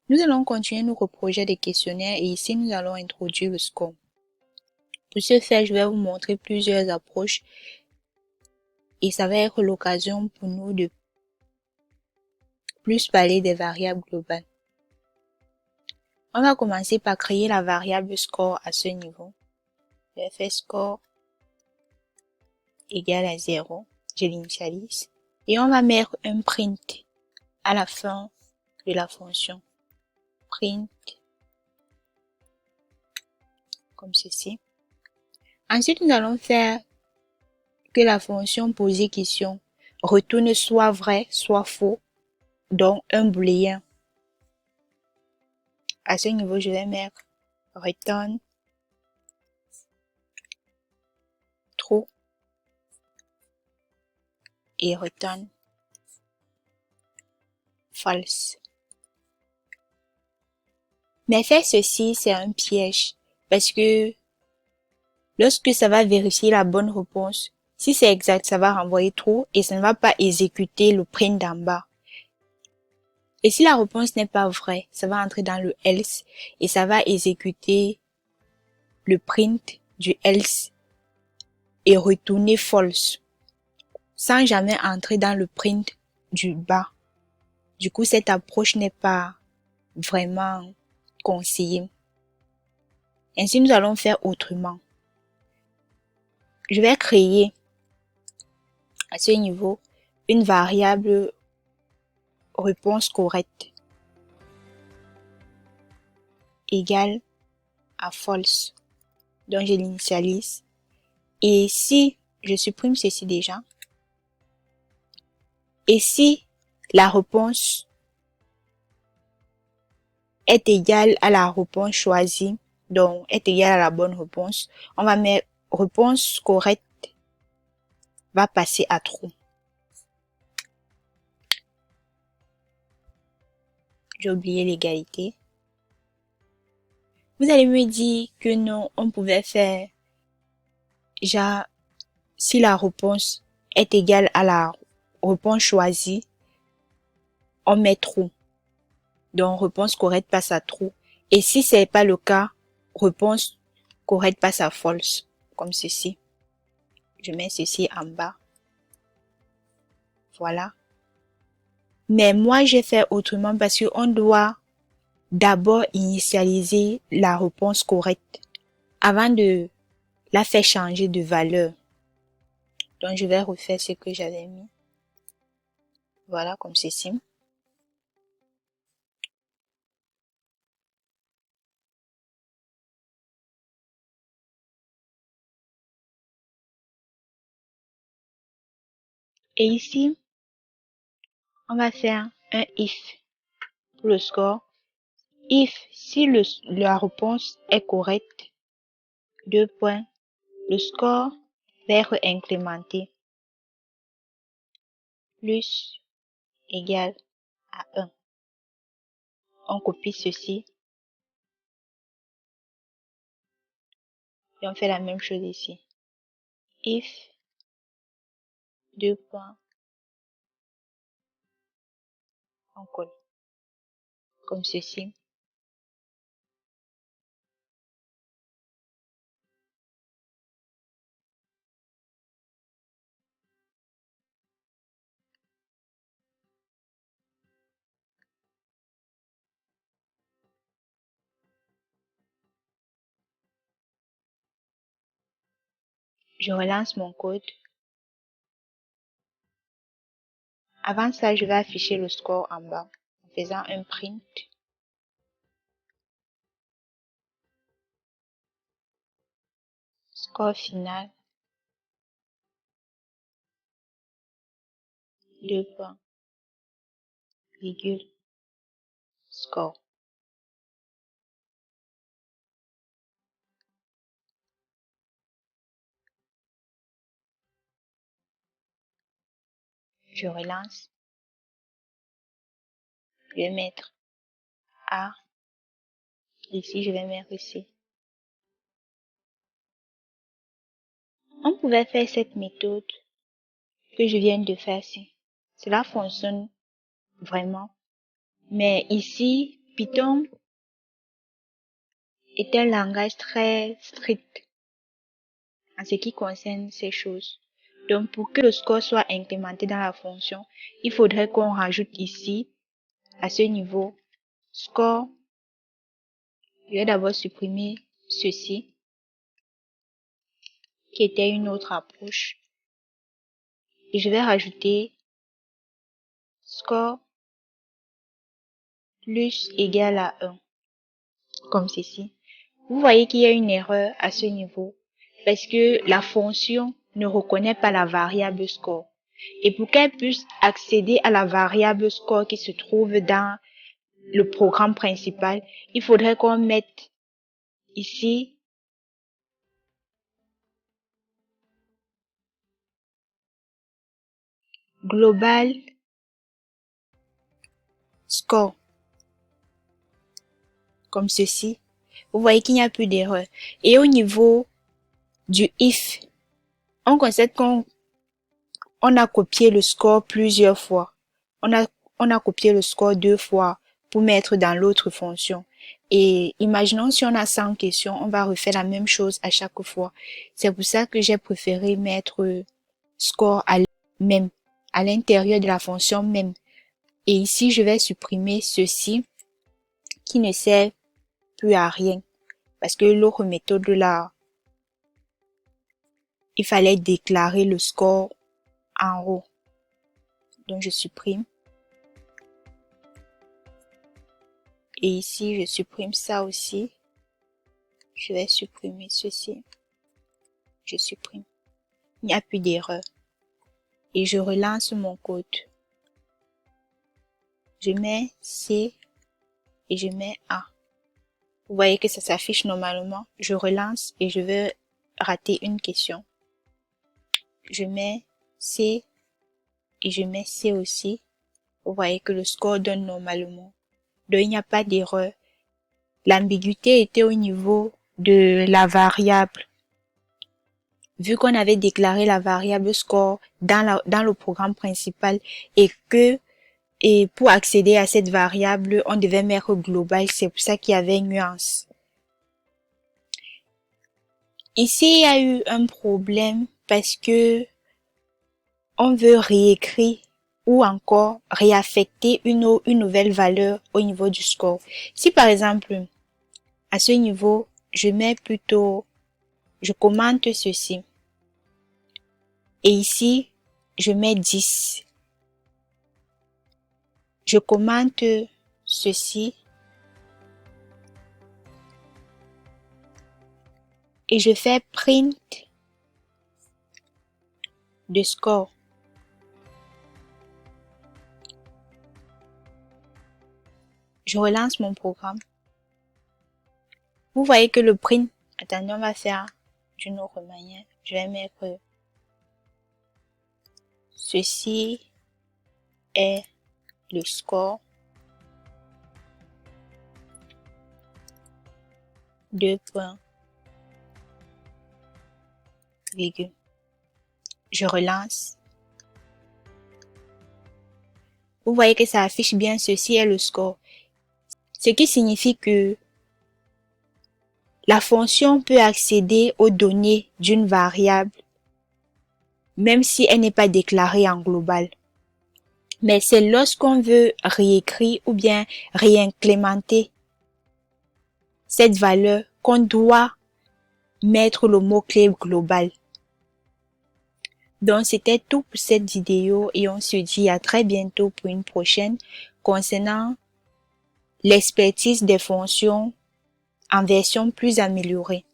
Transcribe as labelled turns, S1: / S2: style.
S1: Nous allons continuer notre projet de questionnaire et ici nous allons introduire le score. Pour ce faire, je vais vous montrer plusieurs approches et ça va être l'occasion pour nous de plus parler des variables globales. On va commencer par créer la variable score à ce niveau. Je vais faire score égale à 0. Je l'initialise. Et on va mettre un print à la fin de la fonction. Print comme ceci. Ensuite, nous allons faire que la fonction posée question retourne soit vrai, soit faux, donc un booléen. À ce niveau, je vais mettre return true et return false. Mais faire ceci, c'est un piège parce que lorsque ça va vérifier la bonne réponse, si c'est exact, ça va renvoyer true et ça ne va pas exécuter le print d'en bas. Et si la réponse n'est pas vraie, ça va entrer dans le else et ça va exécuter le print du else et retourner false sans jamais entrer dans le print du bas. Du coup, cette approche n'est pas vraiment conseillée. Ainsi, nous allons faire autrement. Je vais créer à ce niveau une variable réponse correcte égale à false. Donc, je l'initialise. Et si je supprime ceci déjà, et si la réponse est égale à la réponse choisie, donc est égale à la bonne réponse, on va mettre réponse correcte va passer à true. J'ai oublié l'égalité. Vous allez me dire que non, on pouvait faire genre si la réponse est égale à la réponse choisie, on met true. Donc réponse correcte passe à true. Et si c'est pas le cas, réponse correcte passe à false, comme ceci. Je mets ceci en bas. Voilà. Mais moi, j'ai fait autrement parce qu'on doit d'abord initialiser la réponse correcte avant de la faire changer de valeur. Donc, je vais refaire ce que j'avais mis. Voilà, comme ceci. Et ici, on va faire un if pour le score. If, si la réponse est correcte, 2 points, le score va être incrémenté. Plus égal à 1. On copie ceci. Et on fait la même chose ici. If, 2 points, on colle. Comme ceci. Je relance mon code. Avant ça, je vais afficher le score en bas en faisant un print. Score final. 2 points, virgule, score. Je relance. Je vais mettre A. Ici, je vais mettre ici. On pouvait faire cette méthode que je viens de faire ici. Cela fonctionne vraiment. Mais ici, Python est un langage très strict en ce qui concerne ces choses. Donc, pour que le score soit incrémenté dans la fonction, il faudrait qu'on rajoute ici, à ce niveau, score. Je vais d'abord supprimer ceci, qui était une autre approche. Et je vais rajouter score plus égal à 1, comme ceci. Vous voyez qu'il y a une erreur à ce niveau, parce que la fonction ne reconnaît pas la variable score. Et pour qu'elle puisse accéder à la variable score qui se trouve dans le programme principal, il faudrait qu'on mette ici global score, comme ceci. Vous voyez qu'il n'y a plus d'erreur. Et au niveau du if, on constate qu'on a copié le score plusieurs fois. On a copié le score 2 fois pour mettre dans l'autre fonction. Et imaginons si on a 100 questions, on va refaire la même chose à chaque fois. C'est pour ça que j'ai préféré mettre score à même, à l'intérieur de la fonction même. Et ici, je vais supprimer ceci qui ne sert plus à rien. Parce que l'autre méthode là, il fallait déclarer le score en haut. Donc, je supprime. Et ici, je supprime ça aussi. Je vais supprimer ceci. Je supprime. Il n'y a plus d'erreur. Et je relance mon code. Je mets C et je mets A. Vous voyez que ça s'affiche normalement. Je relance et je vais rater une question. Je mets C et je mets C aussi. Vous voyez que le score donne normalement. Donc, il n'y a pas d'erreur. L'ambiguïté était au niveau de la variable. Vu qu'on avait déclaré la variable score dans le programme principal et pour accéder à cette variable, on devait mettre global, c'est pour ça qu'il y avait une nuance. Ici, il y a eu un problème parce que on veut réécrire ou encore réaffecter une nouvelle valeur au niveau du score. Si par exemple, à ce niveau, je commente ceci. Et ici, je mets 10. Je commente ceci. Et je fais print de score. Je relance mon programme. Vous voyez que le print, attendez, on va faire d'une autre manière. Je vais mettre ceci est le score. 2 points, virgule. Je relance. Vous voyez que ça affiche bien ceci est le score. Ce qui signifie que la fonction peut accéder aux données d'une variable, même si elle n'est pas déclarée en global. Mais c'est lorsqu'on veut réécrire ou bien réincrémenter cette valeur qu'on doit mettre le mot-clé global. Donc, c'était tout pour cette vidéo et on se dit à très bientôt pour une prochaine concernant l'expertise des fonctions en version plus améliorée.